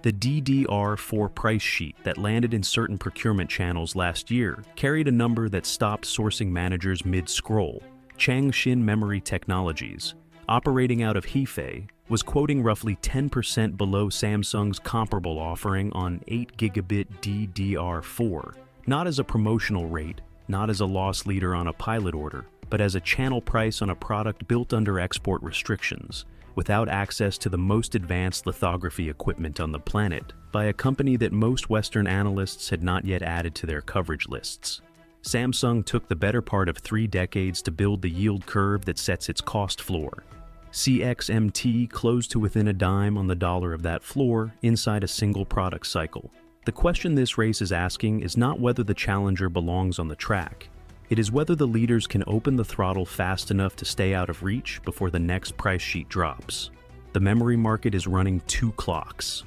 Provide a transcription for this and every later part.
The DDR4 price sheet that landed in certain procurement channels last year carried a number that stopped sourcing managers mid-scroll. Changxin Memory Technologies, operating out of Hefei, was quoting roughly 10% below Samsung's comparable offering on 8-gigabit DDR4, not as a promotional rate, not as a loss leader on a pilot order, but as a channel price on a product built under export restrictions, without access to the most advanced lithography equipment on the planet, by a company that most Western analysts had not yet added to their coverage lists. Samsung took the better part of 3 decades to build the yield curve that sets its cost floor. CXMT closed to within a dime on the dollar of that floor inside a single product cycle. The question this race is asking is not whether the challenger belongs on the track. It is whether the leaders can open the throttle fast enough to stay out of reach before the next price sheet drops. The memory market is running 2 clocks.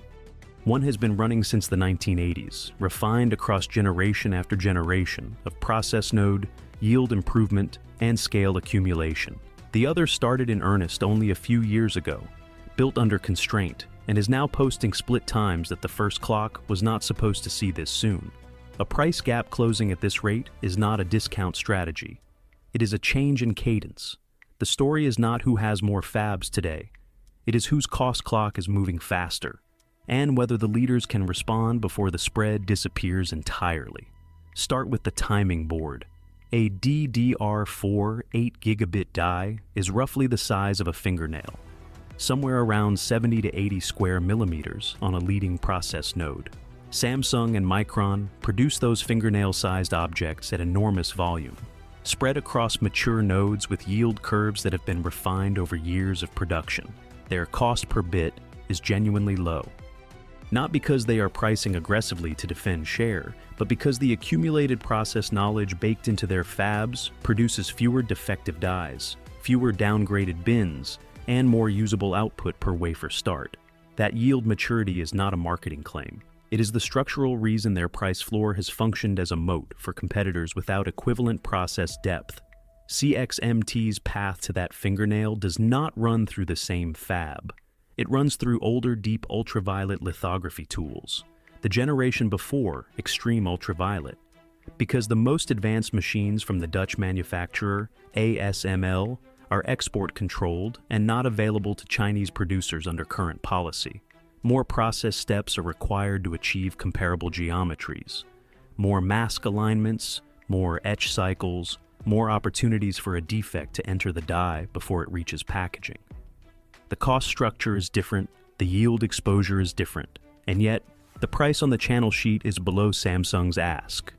One has been running since the 1980s, refined across generation after generation of process node, yield improvement, and scale accumulation. The other started in earnest only a few years ago, built under constraint, and is now posting split times that the first clock was not supposed to see this soon. A price gap closing at this rate is not a discount strategy. It is a change in cadence. The story is not who has more fabs today. It is whose cost clock is moving faster, and whether the leaders can respond before the spread disappears entirely. Start with the timing board. A DDR4 8-gigabit die is roughly the size of a fingernail, somewhere around 70 to 80 square millimeters on a leading process node. Samsung and Micron produce those fingernail-sized objects at enormous volume, spread across mature nodes with yield curves that have been refined over years of production. Their cost per bit is genuinely low. Not because they are pricing aggressively to defend share, but because the accumulated process knowledge baked into their fabs produces fewer defective dies, fewer downgraded bins, and more usable output per wafer start. That yield maturity is not a marketing claim. It is the structural reason their price floor has functioned as a moat for competitors without equivalent process depth. CXMT's path to that fingernail does not run through the same fab. It runs through older deep ultraviolet lithography tools, the generation before extreme ultraviolet, because the most advanced machines from the Dutch manufacturer ASML are export controlled and not available to Chinese producers under current policy. More process steps are required to achieve comparable geometries. More mask alignments, more etch cycles, more opportunities for a defect to enter the die before it reaches packaging. The cost structure is different, the yield exposure is different, and yet the price on the channel sheet is below Samsung's ask.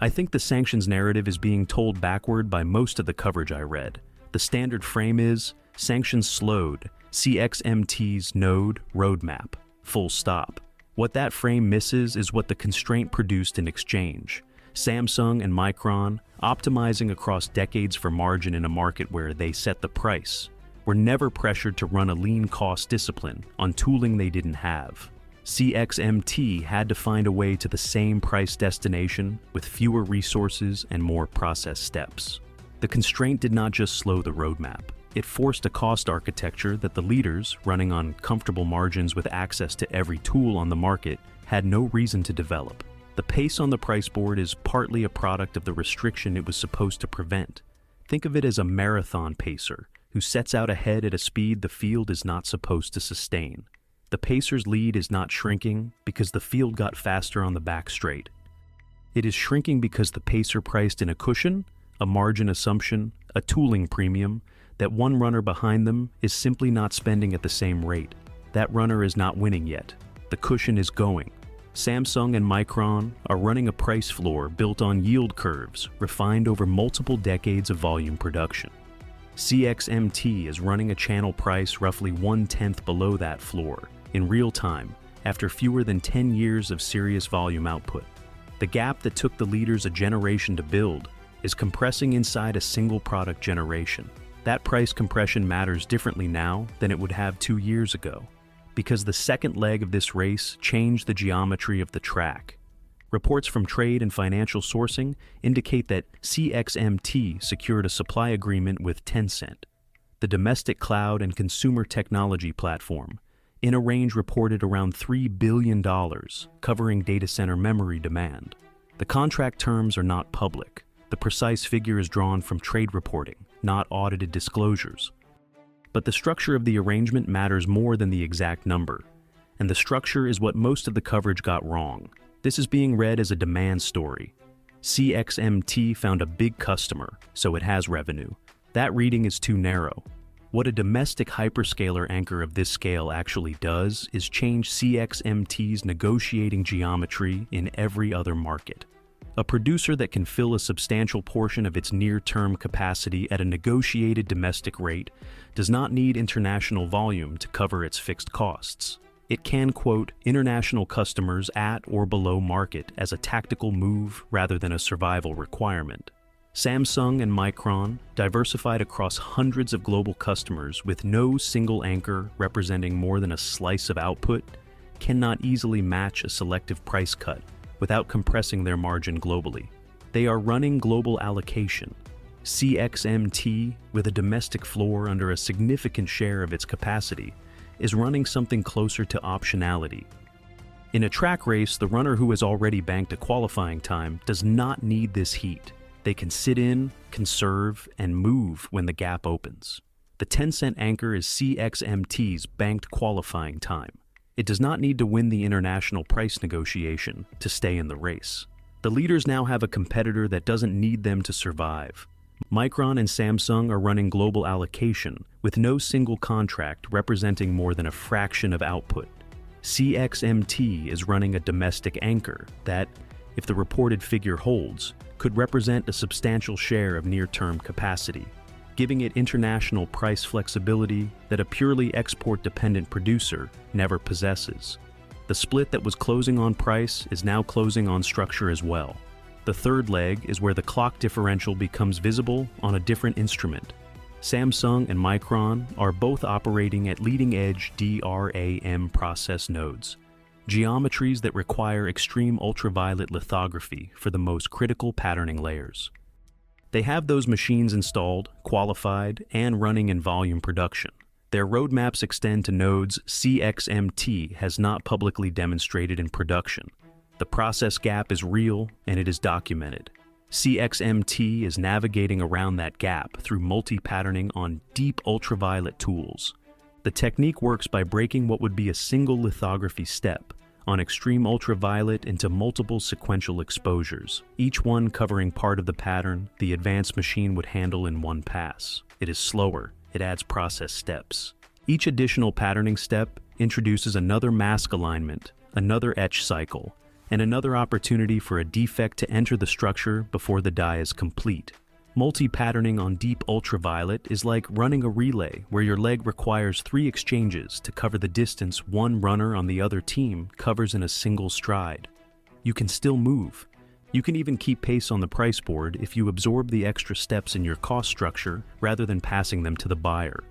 I think the sanctions narrative is being told backward by most of the coverage I read. The standard frame is, sanctions slowed CXMT's node roadmap, full stop. What that frame misses is what the constraint produced in exchange. Samsung and Micron, optimizing across decades for margin in a market where they set the price, were never pressured to run a lean cost discipline on tooling they didn't have. CXMT had to find a way to the same price destination with fewer resources and more process steps. The constraint did not just slow the roadmap. It forced a cost architecture that the leaders, running on comfortable margins with access to every tool on the market, had no reason to develop. The pace on the price board is partly a product of the restriction it was supposed to prevent. Think of it as a marathon pacer who sets out ahead at a speed the field is not supposed to sustain. The pacer's lead is not shrinking because the field got faster on the back straight. It is shrinking because the pacer priced in a cushion, a margin assumption, a tooling premium, that one runner behind them is simply not spending at the same rate. That runner is not winning yet. The cushion is going. Samsung and Micron are running a price floor built on yield curves refined over multiple decades of volume production. CXMT is running a channel price roughly 1/10 below that floor, in real time, after fewer than 10 years of serious volume output. The gap that took the leaders a generation to build is compressing inside a single product generation. That price compression matters differently now than it would have 2 years ago, because the second leg of this race changed the geometry of the track. Reports from trade and financial sourcing indicate that CXMT secured a supply agreement with Tencent, the domestic cloud and consumer technology platform, in a range reported around $3 billion, covering data center memory demand. The contract terms are not public. The precise figure is drawn from trade reporting, not audited disclosures. But the structure of the arrangement matters more than the exact number, and the structure is what most of the coverage got wrong. This is being read as a demand story. CXMT found a big customer, so it has revenue. That reading is too narrow. What a domestic hyperscaler anchor of this scale actually does is change CXMT's negotiating geometry in every other market. A producer that can fill a substantial portion of its near-term capacity at a negotiated domestic rate does not need international volume to cover its fixed costs. It can quote international customers at or below market as a tactical move rather than a survival requirement. Samsung and Micron, diversified across hundreds of global customers with no single anchor representing more than a slice of output, cannot easily match a selective price cut without compressing their margin globally. They are running global allocation. CXMT, with a domestic floor under a significant share of its capacity, is running something closer to optionality. In a track race, the runner who has already banked a qualifying time does not need this heat. They can sit in, conserve, and move when the gap opens. The Tencent anchor is CXMT's banked qualifying time. It does not need to win the international price negotiation to stay in the race. The leaders now have a competitor that doesn't need them to survive. Micron and Samsung are running global allocation with no single contract representing more than a fraction of output. CXMT is running a domestic anchor that, if the reported figure holds, could represent a substantial share of near-term capacity, giving it international price flexibility that a purely export-dependent producer never possesses. The split that was closing on price is now closing on structure as well. The third leg is where the clock differential becomes visible on a different instrument. Samsung and Micron are both operating at leading-edge DRAM process nodes, geometries that require extreme ultraviolet lithography for the most critical patterning layers. They have those machines installed, qualified, and running in volume production. Their roadmaps extend to nodes CXMT has not publicly demonstrated in production. The process gap is real, and it is documented. CXMT is navigating around that gap through multi-patterning on deep ultraviolet tools. The technique works by breaking what would be a single lithography step on extreme ultraviolet into multiple sequential exposures, each one covering part of the pattern the advanced machine would handle in one pass. It is slower. It adds process steps. Each additional patterning step introduces another mask alignment, another etch cycle, and another opportunity for a defect to enter the structure before the die is complete. Multi-patterning on deep ultraviolet is like running a relay where your leg requires 3 exchanges to cover the distance one runner on the other team covers in a single stride. You can still move. You can even keep pace on the price board if you absorb the extra steps in your cost structure rather than passing them to the buyer.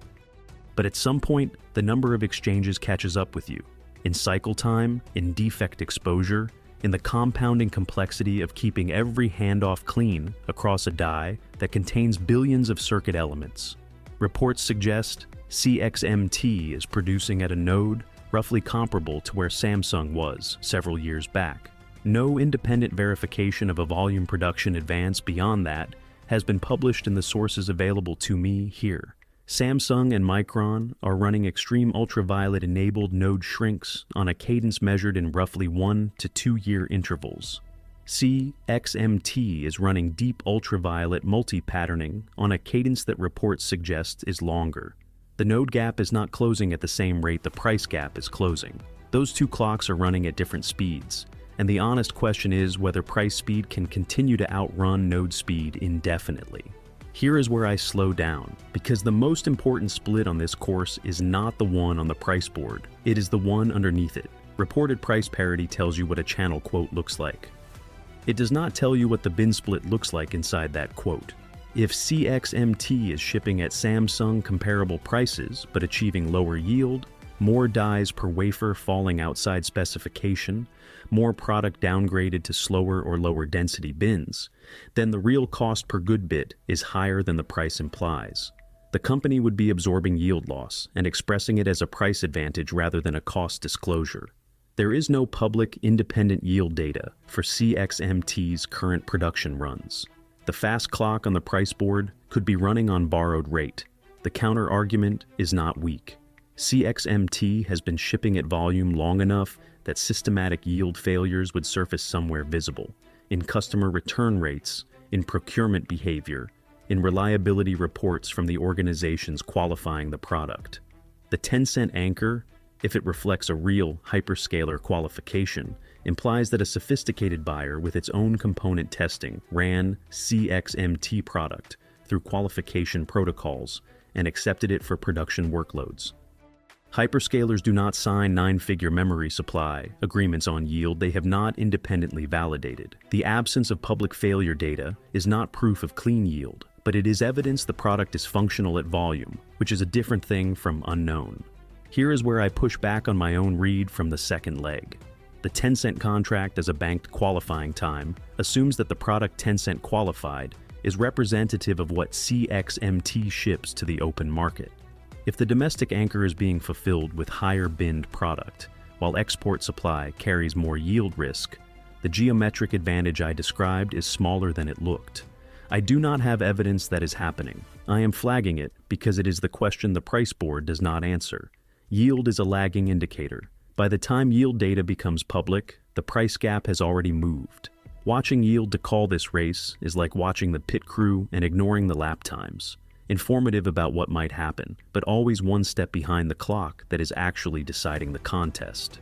But at some point, the number of exchanges catches up with you. In cycle time, in defect exposure, in the compounding complexity of keeping every handoff clean across a die that contains billions of circuit elements. Reports suggest CXMT is producing at a node roughly comparable to where Samsung was several years back. No independent verification of a volume production advance beyond that has been published in the sources available to me here. Samsung and Micron are running extreme ultraviolet-enabled node shrinks on a cadence measured in roughly 1 to 2 year intervals. CXMT is running deep ultraviolet multi-patterning on a cadence that reports suggest is longer. The node gap is not closing at the same rate the price gap is closing. Those two clocks are running at different speeds, and the honest question is whether price speed can continue to outrun node speed indefinitely. Here is where I slow down, because the most important split on this course is not the one on the price board, it is the one underneath it. Reported price parity tells you what a channel quote looks like. It does not tell you what the bin split looks like inside that quote. If CXMT is shipping at Samsung comparable prices but achieving lower yield, more dies per wafer falling outside specification, more product downgraded to slower or lower density bins, then the real cost per good bit is higher than the price implies. The company would be absorbing yield loss and expressing it as a price advantage rather than a cost disclosure. There is no public, independent yield data for CXMT's current production runs. The fast clock on the price board could be running on borrowed rate. The counter-argument is not weak. CXMT has been shipping at volume long enough that systematic yield failures would surface somewhere visible, in customer return rates, in procurement behavior, in reliability reports from the organizations qualifying the product. The Tencent anchor, if it reflects a real hyperscaler qualification, implies that a sophisticated buyer with its own component testing ran CXMT product through qualification protocols and accepted it for production workloads. Hyperscalers do not sign nine-figure memory supply agreements on yield they have not independently validated. The absence of public failure data is not proof of clean yield, but it is evidence the product is functional at volume, which is a different thing from unknown. Here is where I push back on my own read from the second leg. The Tencent contract as a banked qualifying time assumes that the product Tencent qualified is representative of what CXMT ships to the open market. If the domestic anchor is being fulfilled with higher binned product, while export supply carries more yield risk, the geometric advantage I described is smaller than it looked. I do not have evidence that is happening. I am flagging it because it is the question the price board does not answer. Yield is a lagging indicator. By the time yield data becomes public, the price gap has already moved. Watching yield to call this race is like watching the pit crew and ignoring the lap times. Informative about what might happen, but always one step behind the clock that is actually deciding the contest.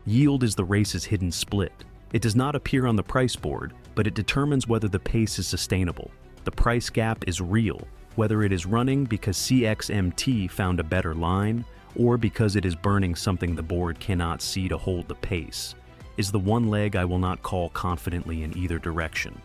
Yield is the race's hidden split. It does not appear on the price board, but it determines whether the pace is sustainable. The price gap is real, whether it is running because CXMT found a better line or because it is burning something the board cannot see to hold the pace, is the one leg I will not call confidently in either direction.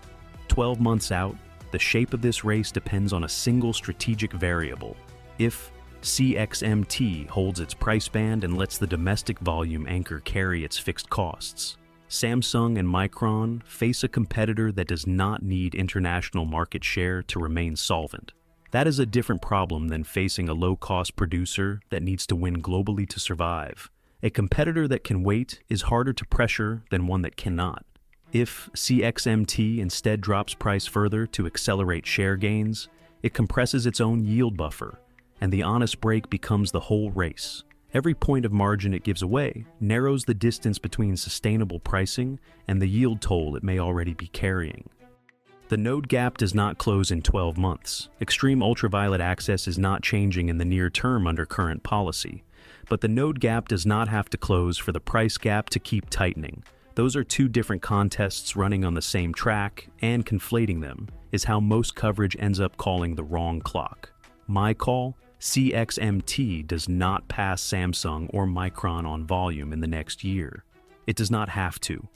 12 months out, the shape of this race depends on a single strategic variable. If CXMT holds its price band and lets the domestic volume anchor carry its fixed costs, Samsung and Micron face a competitor that does not need international market share to remain solvent. That is a different problem than facing a low-cost producer that needs to win globally to survive. A competitor that can wait is harder to pressure than one that cannot. If CXMT instead drops price further to accelerate share gains, it compresses its own yield buffer, and the honest break becomes the whole race. Every point of margin it gives away narrows the distance between sustainable pricing and the yield toll it may already be carrying. The node gap does not close in 12 months. Extreme ultraviolet access is not changing in the near term under current policy, but the node gap does not have to close for the price gap to keep tightening. Those are two different contests running on the same track, and conflating them is how most coverage ends up calling the wrong clock. My call: CXMT does not pass Samsung or Micron on volume in the next year. It does not have to.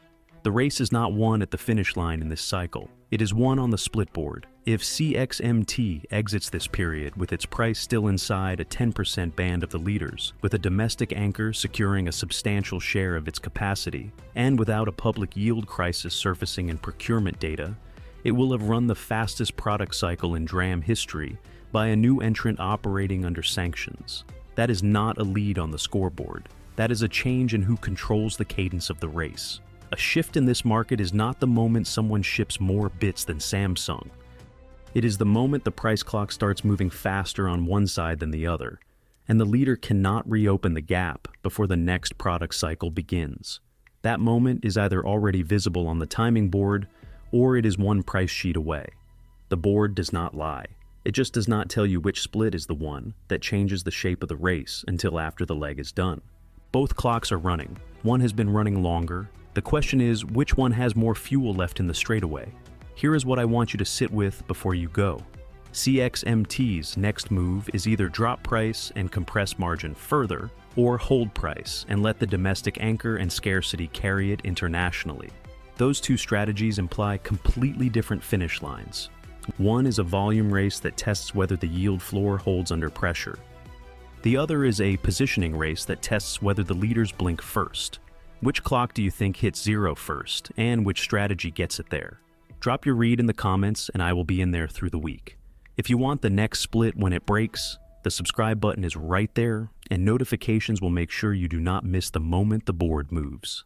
The race is not won at the finish line in this cycle. It is won on the split board. If CXMT exits this period with its price still inside a 10% band of the leaders, with a domestic anchor securing a substantial share of its capacity, and without a public yield crisis surfacing in procurement data, it will have run the fastest product cycle in DRAM history by a new entrant operating under sanctions. That is not a lead on the scoreboard. That is a change in who controls the cadence of the race. A shift in this market is not the moment someone ships more bits than Samsung. It is the moment the price clock starts moving faster on one side than the other, and the leader cannot reopen the gap before the next product cycle begins. That moment is either already visible on the timing board, or it is one price sheet away. The board does not lie. It just does not tell you which split is the one that changes the shape of the race until after the leg is done. Both clocks are running. One has been running longer. The question is, which one has more fuel left in the straightaway? Here is what I want you to sit with before you go. CXMT's next move is either drop price and compress margin further, or hold price and let the domestic anchor and scarcity carry it internationally. Those two strategies imply completely different finish lines. One is a volume race that tests whether the yield floor holds under pressure. The other is a positioning race that tests whether the leaders blink first. Which clock do you think hits zero first, and which strategy gets it there? Drop your read in the comments and I will be in there through the week. If you want the next split when it breaks, the subscribe button is right there, and notifications will make sure you do not miss the moment the board moves.